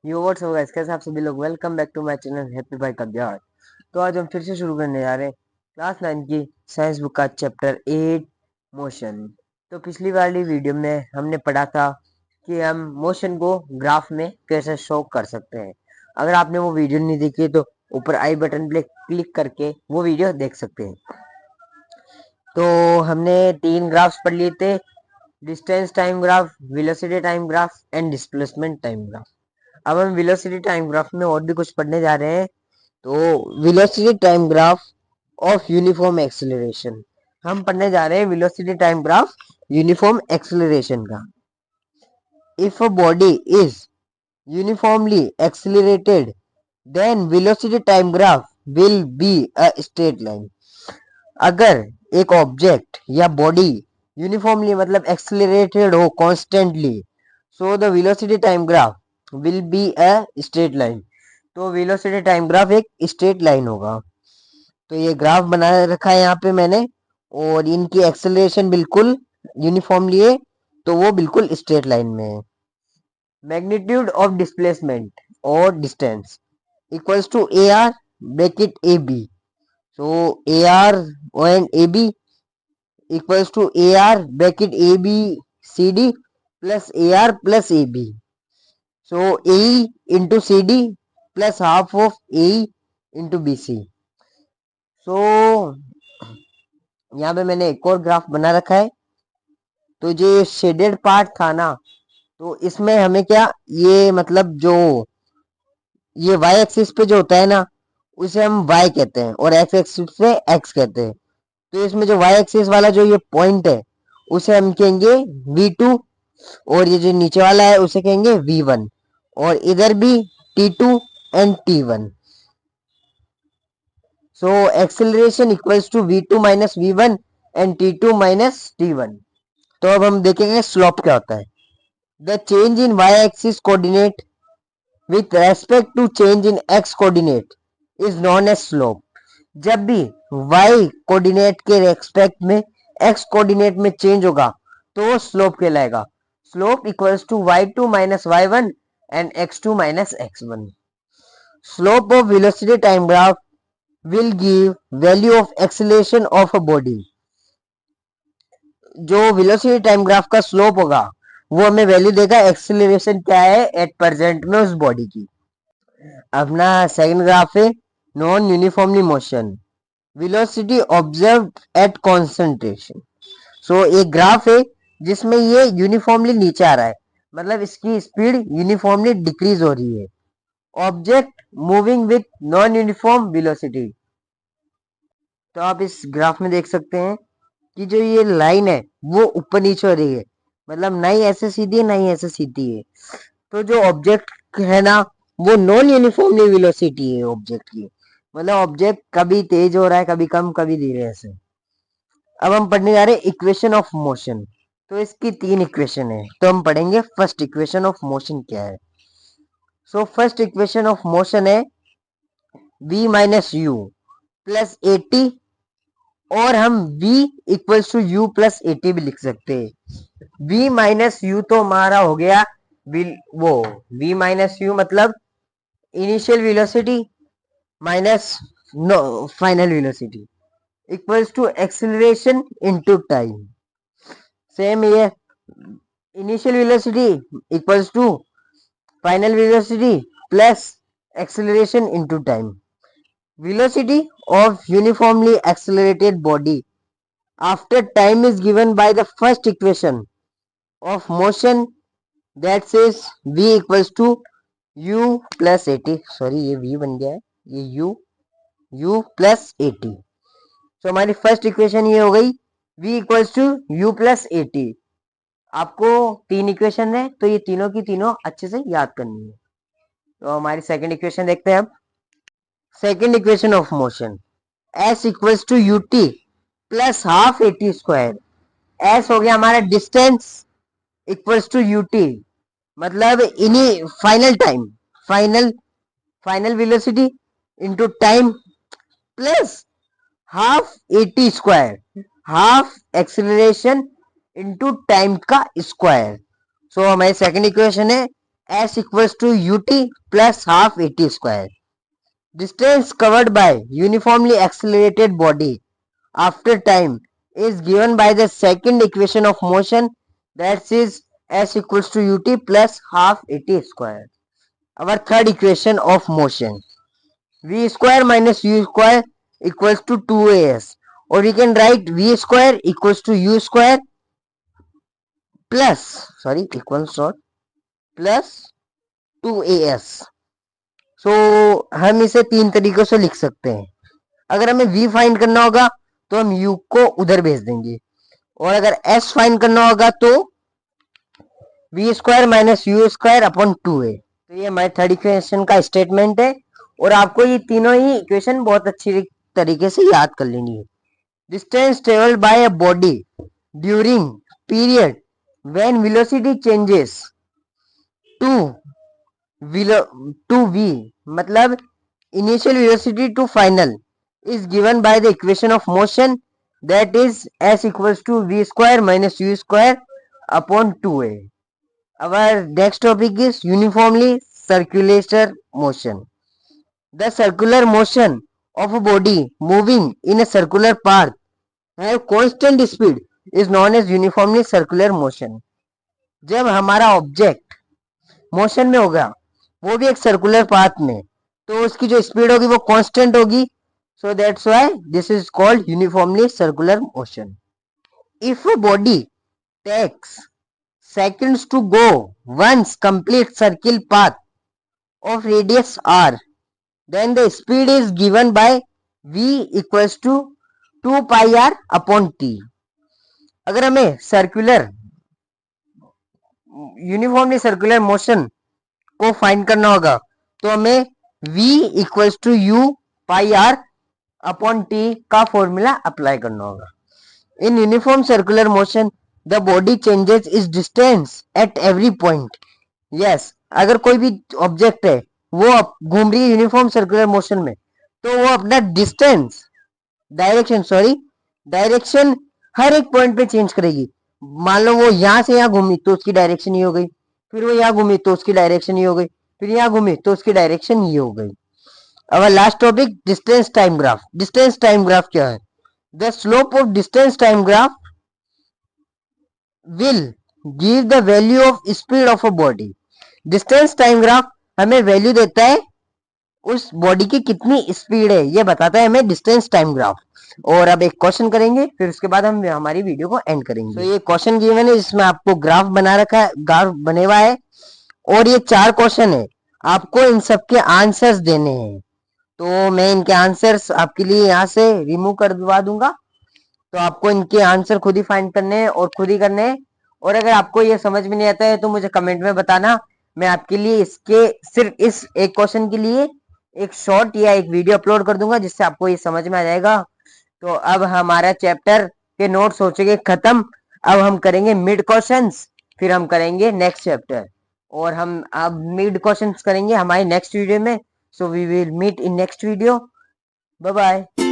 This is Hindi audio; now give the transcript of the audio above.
यो व्हाट्स अप गाइस, कैसे आप सभी लोग। Welcome back to my channel happy by कब्यार। तो आज हम फिर से शुरू करने जा रहे हैं क्लास 9 की साइंस बुक का चैप्टर 8 मोशन। तो पिछली वाली वीडियो में हमने पढ़ा था कि हम मोशन को ग्राफ में कैसे शो कर सकते हैं। अगर आपने वो वीडियो नहीं देखी तो ऊपर आई बटन पे क्लिक करके वो वीडियो देख सकते हैं। तो हमने 3 ग्राफ्स पढ़ लिए थे, distance time graph, velocity time graph and displacement time graph. अब हम वेलोसिटी टाइम ग्राफ में और भी कुछ पढ़ने जा रहे हैं। तो velocity time graph of uniform acceleration, हम पढ़ने जा रहे हैं velocity time graph uniform acceleration का। If a body is uniformly accelerated then velocity time graph will be a straight line. अगर एक ऑब्जेक्ट या बॉडी यूनिफॉर्मली मतलब एक्सेलरेटेड हो constantly, so the velocity time graph will be a straight line. तो वेलोसिटी टाइम ग्राफ एक स्ट्रेट लाइन होगा। तो ये ग्राफ बना रखा है यहाँ पे मैंने, और इनकी एक्सेलरेशन बिल्कुल यूनिफॉर्मली है, तो वो बिल्कुल स्ट्रेट लाइन में है। मैग्नीट्यूड ऑफ डिस्प्लेसमेंट और distance equals to A R bracket A B. So A R and A B equals to AR bracket ABCD plus AR plus AB. So AE into CD plus half of AE into BC. So यहाँ पे मैंने एक और ग्राफ बना रखा है। तो जो ये शेडेड पार्ट था ना, तो इसमें हमें क्या, ये मतलब जो ये y एक्सिस पे जो होता है ना, उसे हम y कहते हैं और x एक्सिस पे x कहते हैं। तो इसमें जो y एक्सिस वाला जो ये पॉइंट है उसे हम कहेंगे v2, और ये जो नीचे वाला है उसे कहेंगे v1, और इधर भी t2 and t1। So acceleration equals to v2 minus v1 and t2 minus t1। तो अब हम देखेंगे स्लोप क्या होता है। The change in y axis coordinate with respect to change in x coordinate is known as slope. जब भी y कोऑर्डिनेट के रेस्पेक्ट में x कोऑर्डिनेट में चेंज होगा तो वो स्लोप कहलाएगा। Slope equals to y2 minus y1 and x2 minus x1। Slope of velocity time graph will give value of acceleration of a body। जो वेलोसिटी टाइम ग्राफ का स्लोप होगा वो हमें वैल्यू देगा एक्सेलरेशन क्या है एट प्रेजेंट में उस बॉडी की। अपना सेकंड ग्राफ है non uniformly motion, velocity observe at concentration. So एक ग्राफ है जिसमें ये यूनिफॉर्मली नीचे आ रहा है, मतलब इसकी स्पीड यूनिफॉर्मली डिक्रीज हो रही है। Object moving with non uniform velocity. तो आप इस ग्राफ में देख सकते हैं कि जो ये लाइन है वो ऊपर नीचे हो रही है, मतलब ना ही ऐसे सीधी है ना ही ऐसे सीधी है। तो जो ऑब्जेक्ट है ना, वो नॉन यूनिफॉर्मली वेलोसिटी है ऑब्जेक्ट की, मतलब ऑब्जेक्ट कभी तेज हो रहा है, कभी कम, कभी धीरे ऐसे। अब हम पढ़ने जा रहे हैं इक्वेशन ऑफ मोशन। तो इसकी 3 इक्वेशन है, तो हम पढ़ेंगे फर्स्ट इक्वेशन ऑफ मोशन क्या है। So first equation of motion है v minus u plus a t, और हम v equals to u plus a t भी लिख सकते हैं। v माइनस यू तो हमारा हो गया वो v माइनस यू मतलब initial velocity minus final velocity equals to acceleration into time. Same ये initial velocity equals to final velocity plus acceleration into time. Velocity of uniformly accelerated body after time is given by the first equation of motion that says v equals to u plus at। Sorry ये v बन गया है, ये u plus at। तो हमारी फर्स्ट इक्वेशन ये हो गई v equals to u plus at। आपको 3 इक्वेशन है तो ये तीनों की तीनों अच्छे से याद करनी है। तो हमारी सेकंड इक्वेशन देखते हैं अब। Second equation of motion s equals to ut plus half a t square. S हो गया हमारा डिस्टेंस इक्वल्स टू यूटी, मतलब इन्हीं final time, final final velocity into time plus half a t square, half acceleration into time का स्क्वायर। सो हमारी सेकंड इक्वेशन है s equals to ut plus half at square. Distance covered by uniformly accelerated body after time is given by the second equation of motion, that is s equals to ut plus half at square. Our third equation of motion, v square minus u square equals to 2as, or we can write v square equals to u square plus equals not plus 2as. सो हम इसे तीन तरीकों से लिख सकते हैं. अगर हमें v फाइंड करना होगा तो हम u को उधर भेज देंगे, और अगर s फाइंड करना होगा तो v square minus you square upon 2a. तो ये हमारे थर्ड इक्वेशन का स्टेटमेंट है, और आपको ये तीनों ही इक्वेशन बहुत अच्छी तरीके से याद कर लेनी है. Distance travelled by a body during period when velocity changes to v, मतलब initial velocity to final, is given by the equation of motion, that is s equals to v square minus u square upon 2a. Our next topic is uniformly circular motion. The circular motion of a body moving in a circular path have constant speed is known as uniformly circular motion. जब हमारा ऑब्जेक्ट मोशन में होगा, वो भी एक सर्कुलर पाथ में, तो उसकी जो स्पीड होगी वो कांस्टेंट होगी. So that's why this is called uniformly circular motion. If a body takes seconds to go one's complete circle path of radius r, then the speed is given by v equals to 2 pi r upon t. अगर हमें सर्कुलर यूनिफॉर्मली सर्कुलर मोशन को फाइंड करना होगा तो हमें v equals to u pi r upon t का फॉर्मूला अप्लाई करना होगा. In uniform circular motion the body changes is distance at every point. Yes, अगर कोई भी ऑब्जेक्ट है वो घूम रही है यूनिफॉर्म सर्कुलर मोशन में, तो वो अपना डिस्टेंस डायरेक्शन हर एक पॉइंट पे चेंज करेगी. मान लो वो यहां से यहां घूमी तो उसकी डायरेक्शन ये हो गई, फिर वो यहाँ घूमी तो उसकी डायरेक्शन ये हो गई, फिर यहाँ घूमी तो उसकी डायरेक्शन ये हो गई. Our last topic, distance time graph. Distance time graph क्या है? The slope of distance time graph will give the value of speed of a body. Distance time graph हमें वैल्यू देता है उस बॉडी की कितनी स्पीड है, ये बताता है हमें डिस्टेंस टाइम ग्राफ. और अब एक क्वेश्चन करेंगे, फिर उसके बाद हम हमारी वीडियो को एंड करेंगे. तो ये क्वेश्चन गिवन है जिसमें आपको ग्राफ बना रखा है, ग्राफ बने हुआ है, और ये 4 क्वेश्चन है. आपको इन सब के आंसर्स देने हैं. तो मैं इनके आंसर्स आपके लिए यहाँ से रिमूव करवा दूंगा, तो आपको इनके आंसर खुद ही फाइंड करने हैं और खुद ही करने हैं. और अगर आपको ये समझ में नहीं आता है तो मुझे कमेंट में बताना, मैं आपके लिए इसके सिर्फ इस एक क्वेश्चन के लिए एक शॉर्ट या एक वीडियो अपलोड कर दूंगा, जिससे आपको ये समझ में आ जाएगा. तो अब हमारा चैप्टर के नोट्स हो चुके खत्म. अब हम करेंगे मिड क्वेश्चंस, फिर हम करेंगे नेक्स्ट चैप्टर, और हम अब मिड क्वेश्चंस करेंगे हमारी नेक्स्ट वीडियो में. So we will meet in next video. Bye bye.